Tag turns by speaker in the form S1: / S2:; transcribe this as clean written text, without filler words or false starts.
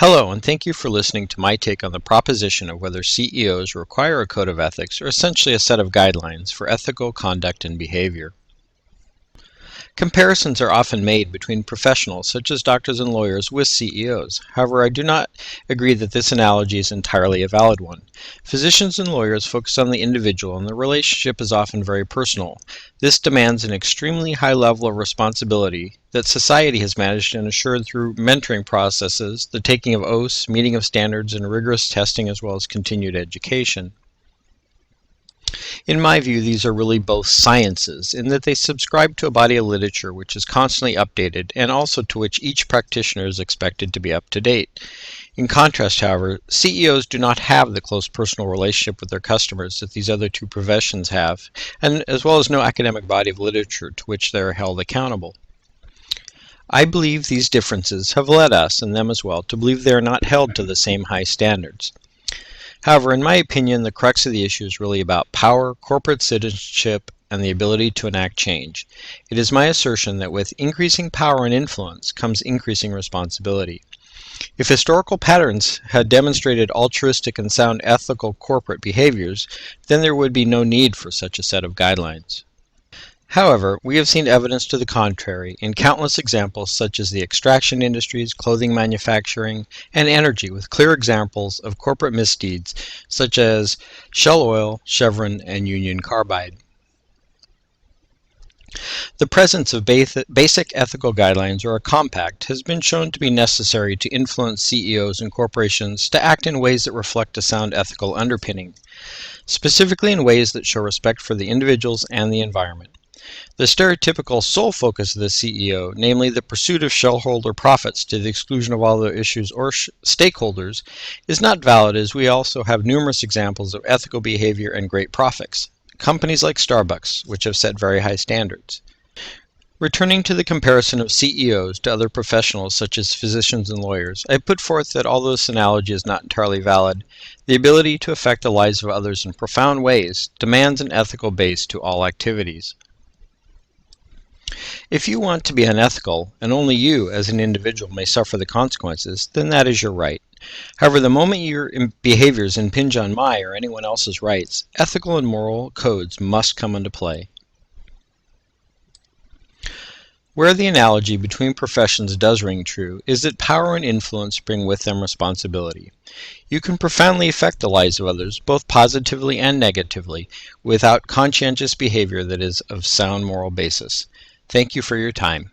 S1: Hello, and thank you for listening to my take on the proposition of whether CEOs require a code of ethics or essentially a set of guidelines for ethical conduct and behavior. Comparisons are often made between professionals such as doctors and lawyers with CEOs. However, I do not agree that this analogy is entirely a valid one. Physicians and lawyers focus on the individual, and the relationship is often very personal. This demands an extremely high level of responsibility that society has managed and assured through mentoring processes, the taking of oaths, meeting of standards, and rigorous testing, as well as continued education. In my view, these are really both sciences, in that they subscribe to a body of literature which is constantly updated, and also to which each practitioner is expected to be up to date. In contrast, however, CEOs do not have the close personal relationship with their customers that these other two professions have, and as well as no academic body of literature to which they are held accountable. I believe these differences have led us, and them as well, to believe they are not held to the same high standards. However, in my opinion, the crux of the issue is really about power, corporate citizenship, and the ability to enact change. It is my assertion that with increasing power and influence comes increasing responsibility. If historical patterns had demonstrated altruistic and sound ethical corporate behaviors, then there would be no need for such a set of guidelines. However, we have seen evidence to the contrary in countless examples such as the extraction industries, clothing manufacturing, and energy, with clear examples of corporate misdeeds such as Shell Oil, Chevron, and Union Carbide. The presence of basic ethical guidelines or a compact has been shown to be necessary to influence CEOs and corporations to act in ways that reflect a sound ethical underpinning, specifically in ways that show respect for the individuals and the environment. The stereotypical sole focus of the CEO, namely the pursuit of shareholder profits to the exclusion of all other issues or stakeholders, is not valid, as we also have numerous examples of ethical behavior and great profits. Companies like Starbucks, which have set very high standards. Returning to the comparison of CEOs to other professionals such as physicians and lawyers, I put forth that although this analogy is not entirely valid, the ability to affect the lives of others in profound ways demands an ethical base to all activities. If you want to be unethical, and only you as an individual may suffer the consequences, then that is your right. However, the moment your behaviors impinge on my or anyone else's rights, ethical and moral codes must come into play. Where the analogy between professions does ring true is that power and influence bring with them responsibility. You can profoundly affect the lives of others, both positively and negatively, without conscientious behavior that is of sound moral basis. Thank you for your time.